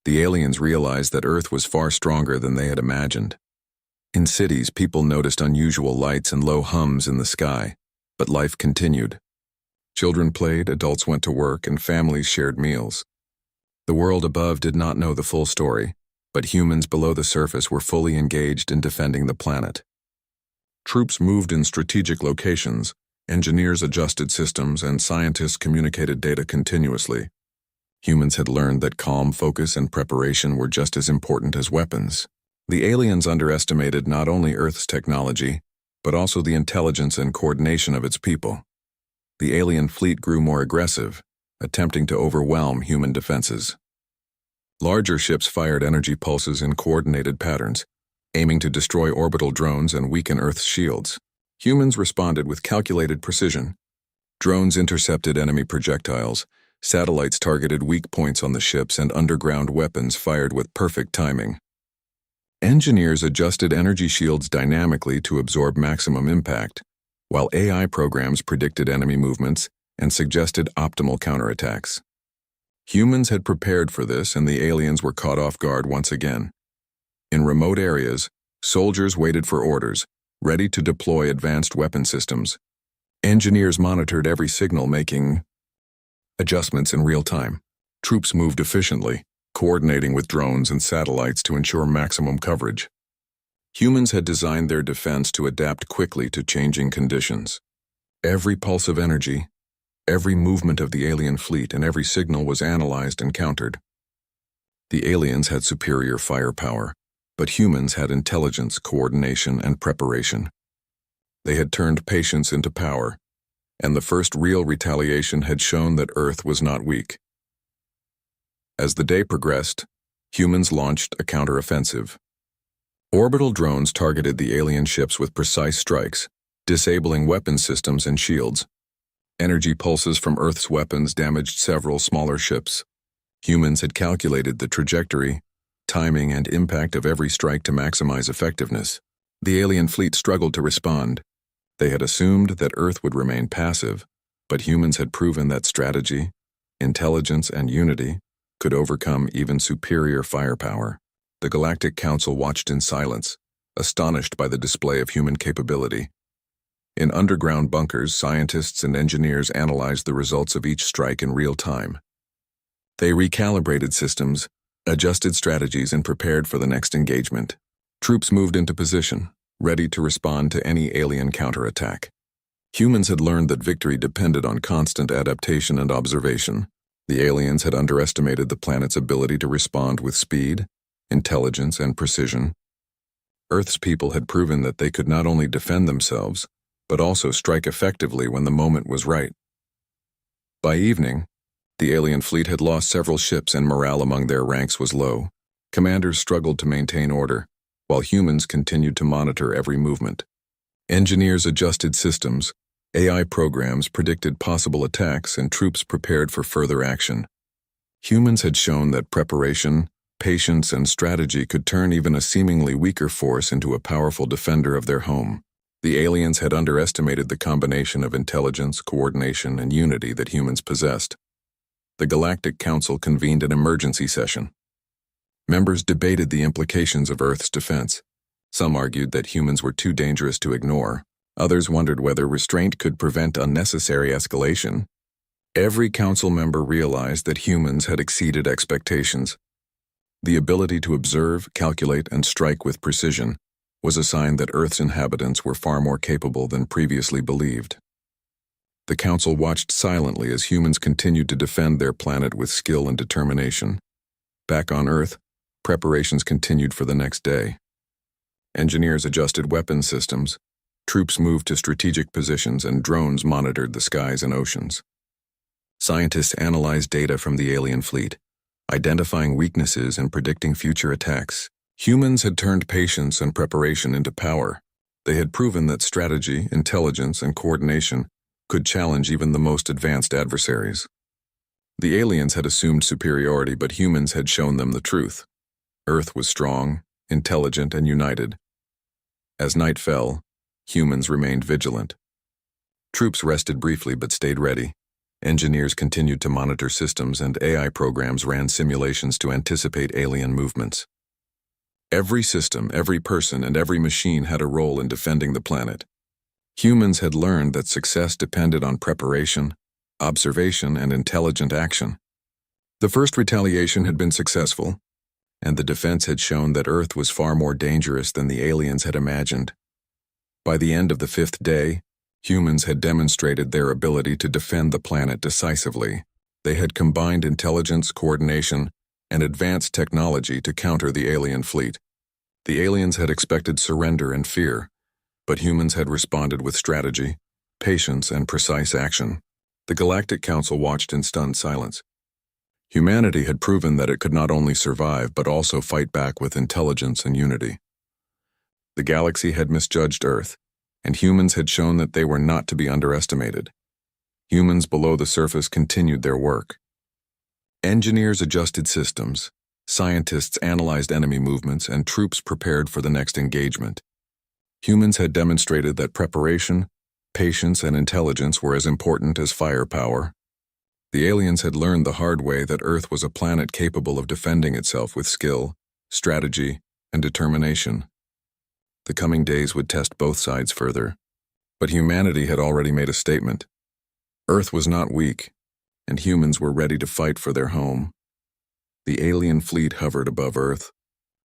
The aliens realized that Earth was far stronger than they had imagined. In cities, people noticed unusual lights and low hums in the sky, but life continued. Children played, adults went to work, and families shared meals. The world above did not know the full story, but humans below the surface were fully engaged in defending the planet. Troops moved in strategic locations, engineers adjusted systems, and scientists communicated data continuously. Humans had learned that calm focus and preparation were just as important as weapons. The aliens underestimated not only Earth's technology, but also the intelligence and coordination of its people. The alien fleet grew more aggressive, attempting to overwhelm human defenses. Larger ships fired energy pulses in coordinated patterns, aiming to destroy orbital drones and weaken Earth's shields. Humans responded with calculated precision. Drones intercepted enemy projectiles, satellites targeted weak points on the ships, and underground weapons fired with perfect timing. Engineers adjusted energy shields dynamically to absorb maximum impact, while AI programs predicted enemy movements and suggested optimal counterattacks. Humans had prepared for this, and the aliens were caught off guard once again. In remote areas, soldiers waited for orders, ready to deploy advanced weapon systems. Engineers monitored every signal, making adjustments in real time. Troops moved efficiently, coordinating with drones and satellites to ensure maximum coverage. Humans had designed their defense to adapt quickly to changing conditions. Every pulse of energy, every movement of the alien fleet, and every signal was analyzed and countered. The aliens had superior firepower, but humans had intelligence, coordination, and preparation. They had turned patience into power, and the first real retaliation had shown that Earth was not weak. As the day progressed, humans launched a counteroffensive. Orbital drones targeted the alien ships with precise strikes, disabling weapon systems and shields. Energy pulses from Earth's weapons damaged several smaller ships. Humans had calculated the trajectory, timing, and impact of every strike to maximize effectiveness. The alien fleet struggled to respond. They had assumed that Earth would remain passive, but humans had proven that strategy, intelligence, and unity could overcome even superior firepower. The Galactic Council watched in silence, astonished by the display of human capability. In underground bunkers, scientists and engineers analyzed the results of each strike in real time. They recalibrated systems, adjusted strategies, and prepared for the next engagement. Troops moved into position, ready to respond to any alien counterattack. Humans had learned that victory depended on constant adaptation and observation. The aliens had underestimated the planet's ability to respond with speed, intelligence, and precision. Earth's people had proven that they could not only defend themselves, but also strike effectively when the moment was right. By evening, the alien fleet had lost several ships and morale among their ranks was low. Commanders struggled to maintain order, while humans continued to monitor every movement. Engineers adjusted systems, AI programs predicted possible attacks, and troops prepared for further action. Humans had shown that preparation, patience, and strategy could turn even a seemingly weaker force into a powerful defender of their home. The aliens had underestimated the combination of intelligence, coordination, and unity that humans possessed. The Galactic Council convened an emergency session. Members debated the implications of Earth's defense. Some argued that humans were too dangerous to ignore. Others wondered whether restraint could prevent unnecessary escalation. Every council member realized that humans had exceeded expectations. The ability to observe, calculate, and strike with precision was a sign that Earth's inhabitants were far more capable than previously believed. The council watched silently as humans continued to defend their planet with skill and determination. Back on Earth, preparations continued for the next day. Engineers adjusted weapon systems, troops moved to strategic positions, and drones monitored the skies and oceans. Scientists analyzed data from the alien fleet, identifying weaknesses and predicting future attacks. Humans had turned patience and preparation into power. They had proven that strategy, intelligence, and coordination could challenge even the most advanced adversaries. The aliens had assumed superiority, but humans had shown them the truth. Earth was strong, intelligent, and united. As night fell, humans remained vigilant. Troops rested briefly but stayed ready. Engineers continued to monitor systems, and AI programs ran simulations to anticipate alien movements. Every system, every person, and every machine had a role in defending the planet. Humans had learned that success depended on preparation, observation, and intelligent action. The first retaliation had been successful, and the defense had shown that Earth was far more dangerous than the aliens had imagined. By the end of the fifth day, humans had demonstrated their ability to defend the planet decisively. They had combined intelligence, coordination, and advanced technology to counter the alien fleet. The aliens had expected surrender and fear, but humans had responded with strategy, patience, and precise action. The Galactic Council watched in stunned silence. Humanity had proven that it could not only survive but also fight back with intelligence and unity. The galaxy had misjudged Earth, and humans had shown that they were not to be underestimated. Humans below the surface continued their work. Engineers adjusted systems, scientists analyzed enemy movements, and troops prepared for the next engagement. Humans had demonstrated that preparation, patience, and intelligence were as important as firepower. The aliens had learned the hard way that Earth was a planet capable of defending itself with skill, strategy, and determination. The coming days would test both sides further, but humanity had already made a statement. Earth was not weak, and humans were ready to fight for their home. The alien fleet hovered above Earth,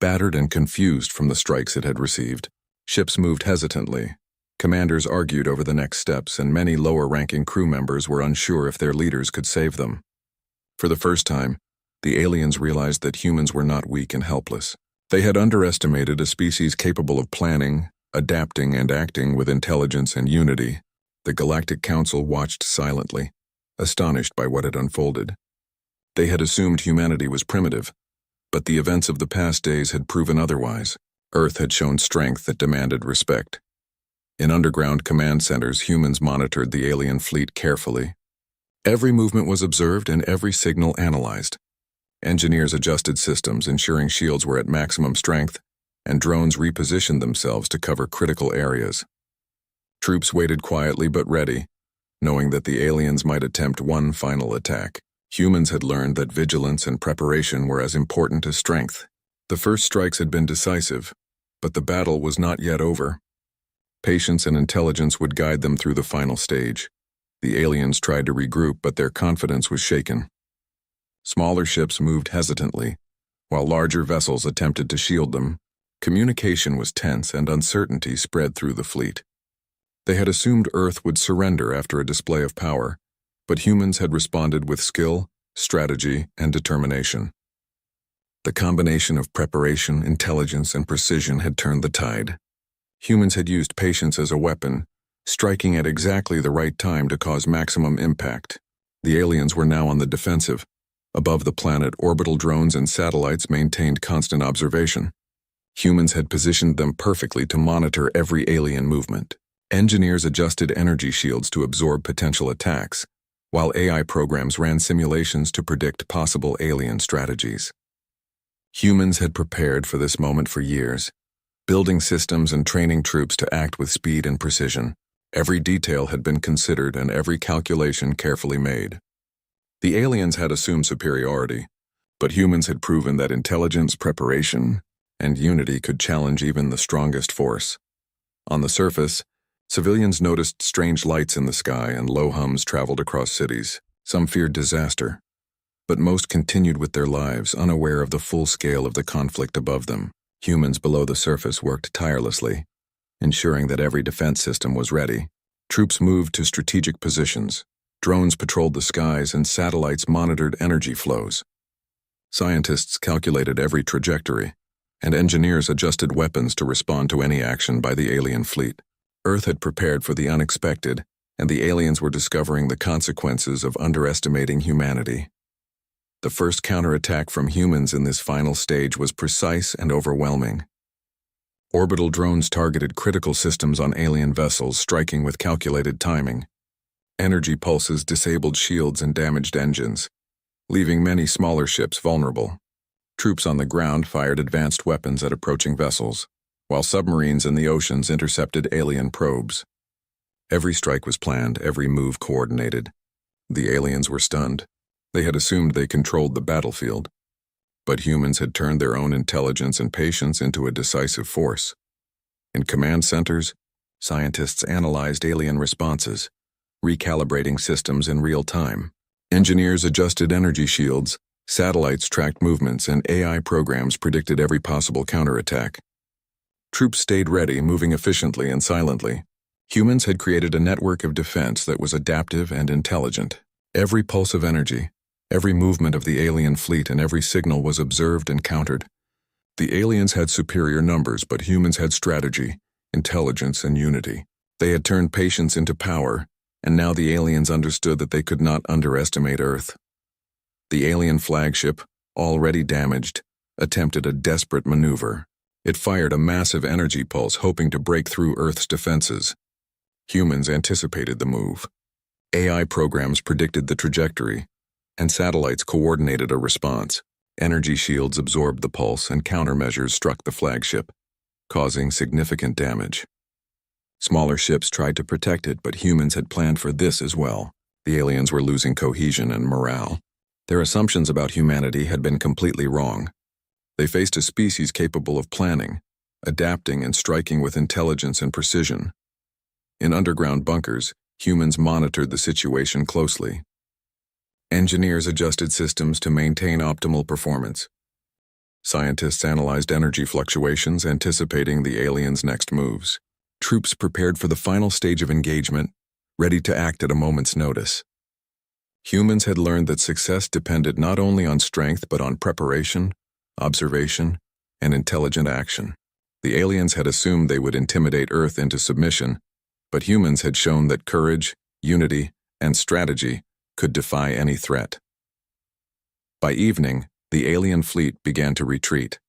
battered and confused from the strikes it had received. Ships moved hesitantly. Commanders argued over the next steps, and many lower-ranking crew members were unsure if their leaders could save them. For the first time, the aliens realized that humans were not weak and helpless. They had underestimated a species capable of planning, adapting, and acting with intelligence and unity. The Galactic Council watched silently, astonished by what had unfolded. They had assumed humanity was primitive, but the events of the past days had proven otherwise. Earth had shown strength that demanded respect. In underground command centers, humans monitored the alien fleet carefully. Every movement was observed and every signal analyzed. Engineers adjusted systems, ensuring shields were at maximum strength, and drones repositioned themselves to cover critical areas. Troops waited quietly but ready, knowing that the aliens might attempt one final attack. Humans had learned that vigilance and preparation were as important as strength. The first strikes had been decisive, but the battle was not yet over. Patience and intelligence would guide them through the final stage. The aliens tried to regroup, but their confidence was shaken. Smaller ships moved hesitantly, while larger vessels attempted to shield them. Communication was tense and uncertainty spread through the fleet. They had assumed Earth would surrender after a display of power, but humans had responded with skill, strategy, and determination. The combination of preparation, intelligence, and precision had turned the tide. Humans had used patience as a weapon, striking at exactly the right time to cause maximum impact. The aliens were now on the defensive. Above the planet, orbital drones and satellites maintained constant observation. Humans had positioned them perfectly to monitor every alien movement. Engineers adjusted energy shields to absorb potential attacks, while AI programs ran simulations to predict possible alien strategies. Humans had prepared for this moment for years, building systems and training troops to act with speed and precision. Every detail had been considered and every calculation carefully made. The aliens had assumed superiority, but humans had proven that intelligence, preparation, and unity could challenge even the strongest force. On the surface, civilians noticed strange lights in the sky and low hums traveled across cities. Some feared disaster, but most continued with their lives, unaware of the full scale of the conflict above them. Humans below the surface worked tirelessly, ensuring that every defense system was ready. Troops moved to strategic positions. Drones patrolled the skies and satellites monitored energy flows. Scientists calculated every trajectory, and engineers adjusted weapons to respond to any action by the alien fleet. Earth had prepared for the unexpected, and the aliens were discovering the consequences of underestimating humanity. The first counterattack from humans in this final stage was precise and overwhelming. Orbital drones targeted critical systems on alien vessels, striking with calculated timing. Energy pulses disabled shields and damaged engines, leaving many smaller ships vulnerable. Troops on the ground fired advanced weapons at approaching vessels, while submarines in the oceans intercepted alien probes. Every strike was planned, every move coordinated. The aliens were stunned. They had assumed they controlled the battlefield, but humans had turned their own intelligence and patience into a decisive force. In command centers, scientists analyzed alien responses, recalibrating systems in real time. Engineers adjusted energy shields, satellites tracked movements, and AI programs predicted every possible counterattack. Troops stayed ready, moving efficiently and silently. Humans had created a network of defense that was adaptive and intelligent. Every pulse of energy, every movement of the alien fleet, and every signal was observed and countered. The aliens had superior numbers, but humans had strategy, intelligence, and unity. They had turned patience into power, and now the aliens understood that they could not underestimate Earth. The alien flagship, already damaged, attempted a desperate maneuver. It fired a massive energy pulse, hoping to break through Earth's defenses. Humans anticipated the move. AI programs predicted the trajectory, and satellites coordinated a response. Energy shields absorbed the pulse, and countermeasures struck the flagship, causing significant damage. Smaller ships tried to protect it, but humans had planned for this as well. The aliens were losing cohesion and morale. Their assumptions about humanity had been completely wrong. They faced a species capable of planning, adapting, and striking with intelligence and precision. In underground bunkers, humans monitored the situation closely. Engineers adjusted systems to maintain optimal performance. Scientists analyzed energy fluctuations, anticipating the aliens' next moves. Troops prepared for the final stage of engagement, ready to act at a moment's notice. Humans had learned that success depended not only on strength but on preparation, observation, and intelligent action. The aliens had assumed they would intimidate Earth into submission, but humans had shown that courage, unity, and strategy could defy any threat. By evening, the alien fleet began to retreat.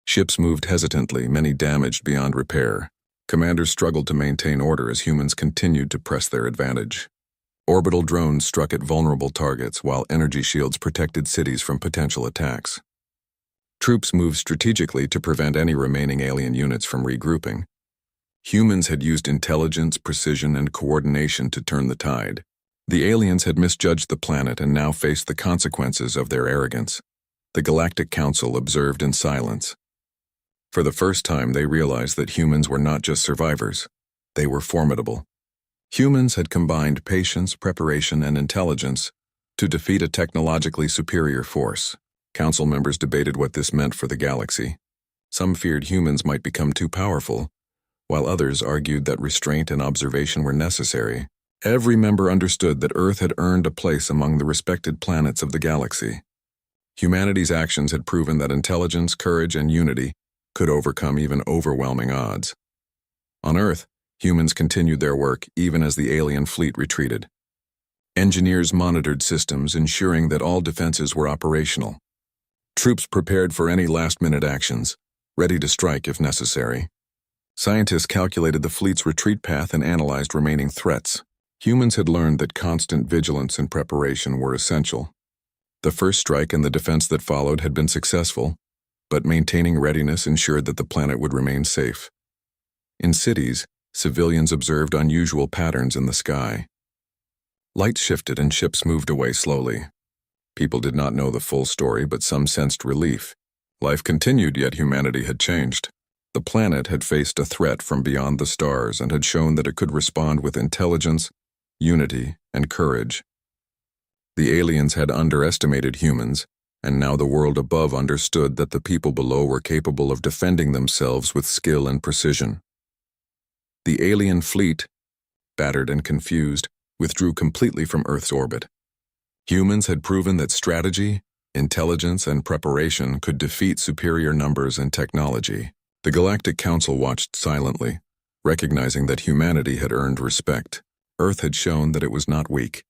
Ships moved hesitantly, many damaged beyond repair. Commanders struggled to maintain order as humans continued to press their advantage. Orbital drones struck at vulnerable targets, while energy shields protected cities from potential attacks. Troops moved strategically to prevent any remaining alien units from regrouping. Humans had used intelligence, precision, and coordination to turn the tide. The aliens had misjudged the planet and now faced the consequences of their arrogance. The Galactic Council observed in silence. For the first time, they realized that humans were not just survivors. They were formidable. Humans had combined patience, preparation, and intelligence to defeat a technologically superior force. Council members debated what this meant for the galaxy. Some feared humans might become too powerful, while others argued that restraint and observation were necessary. Every member understood that Earth had earned a place among the respected planets of the galaxy. Humanity's actions had proven that intelligence, courage, and unity could overcome even overwhelming odds. On Earth, humans continued their work even as the alien fleet retreated. Engineers monitored systems, ensuring that all defenses were operational. Troops prepared for any last-minute actions, ready to strike if necessary. Scientists calculated the fleet's retreat path and analyzed remaining threats. Humans had learned that constant vigilance and preparation were essential. The first strike and the defense that followed had been successful, but maintaining readiness ensured that the planet would remain safe. In cities, civilians observed unusual patterns in the sky. Lights shifted and ships moved away slowly. People did not know the full story, but some sensed relief. Life continued, yet humanity had changed. The planet had faced a threat from beyond the stars and had shown that it could respond with intelligence, unity, and courage. The aliens had underestimated humans, and now the world above understood that the people below were capable of defending themselves with skill and precision. The alien fleet, battered and confused, withdrew completely from Earth's orbit. Humans had proven that strategy, intelligence, and preparation could defeat superior numbers and technology. The Galactic Council watched silently, recognizing that humanity had earned respect. Earth had shown that it was not weak,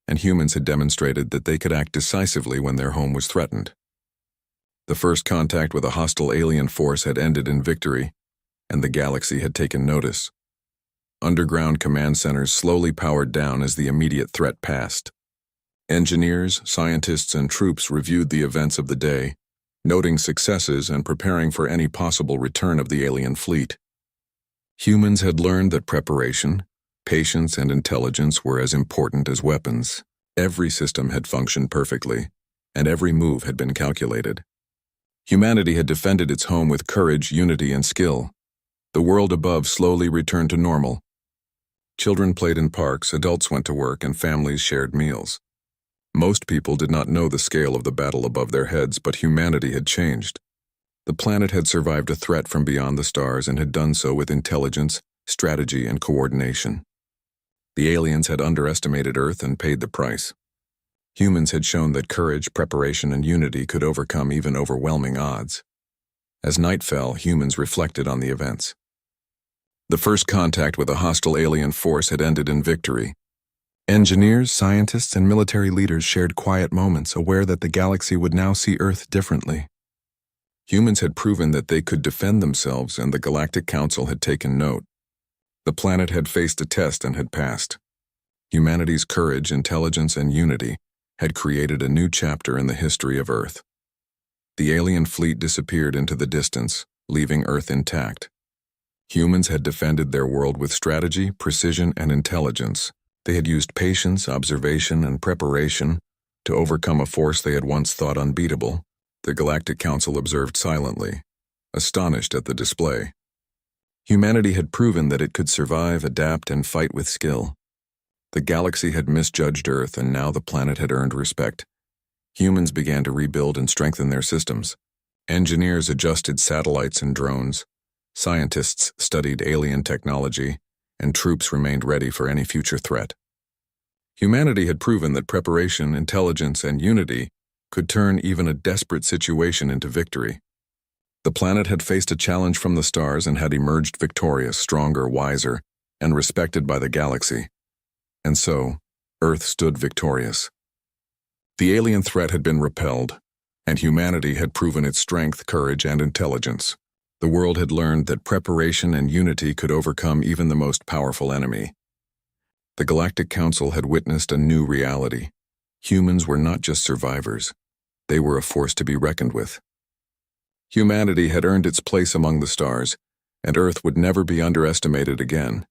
and humans had demonstrated that they could act decisively when their home was threatened. The first contact with a hostile alien force had ended in victory, and the galaxy had taken notice. Underground command centers slowly powered down as the immediate threat passed. Engineers, scientists, and troops reviewed the events of the day, noting successes and preparing for any possible return of the alien fleet. Humans had learned that preparation, patience, and intelligence were as important as weapons. Every system had functioned perfectly, and every move had been calculated. Humanity had defended its home with courage, unity, and skill. The world above slowly returned to normal. Children played in parks, adults went to work, and families shared meals. Most people did not know the scale of the battle above their heads, but humanity had changed. The planet had survived a threat from beyond the stars and had done so with intelligence, strategy, and coordination. The aliens had underestimated Earth and paid the price. Humans had shown that courage, preparation, and unity could overcome even overwhelming odds. As night fell, humans reflected on the events. The first contact with a hostile alien force had ended in victory. Engineers, scientists, and military leaders shared quiet moments, aware that the galaxy would now see Earth differently. Humans had proven that they could defend themselves, and the Galactic Council had taken note. The planet had faced a test and had passed. Humanity's courage, intelligence, and unity had created a new chapter in the history of Earth. The alien fleet disappeared into the distance, leaving Earth intact. Humans had defended their world with strategy, precision, and intelligence. They had used patience, observation, and preparation to overcome a force they had once thought unbeatable. The Galactic Council observed silently, astonished at the display. Humanity had proven that it could survive, adapt, and fight with skill. The galaxy had misjudged Earth, and now the planet had earned respect. Humans began to rebuild and strengthen their systems. Engineers adjusted satellites and drones. Scientists studied alien technology, and troops remained ready for any future threat. Humanity had proven that preparation, intelligence, and unity could turn even a desperate situation into victory. The planet had faced a challenge from the stars and had emerged victorious, stronger, wiser, and respected by the galaxy. And so, Earth stood victorious. The alien threat had been repelled, and humanity had proven its strength, courage, and intelligence. The world had learned that preparation and unity could overcome even the most powerful enemy. The Galactic Council had witnessed a new reality. Humans were not just survivors. They were a force to be reckoned with. Humanity had earned its place among the stars, and Earth would never be underestimated again.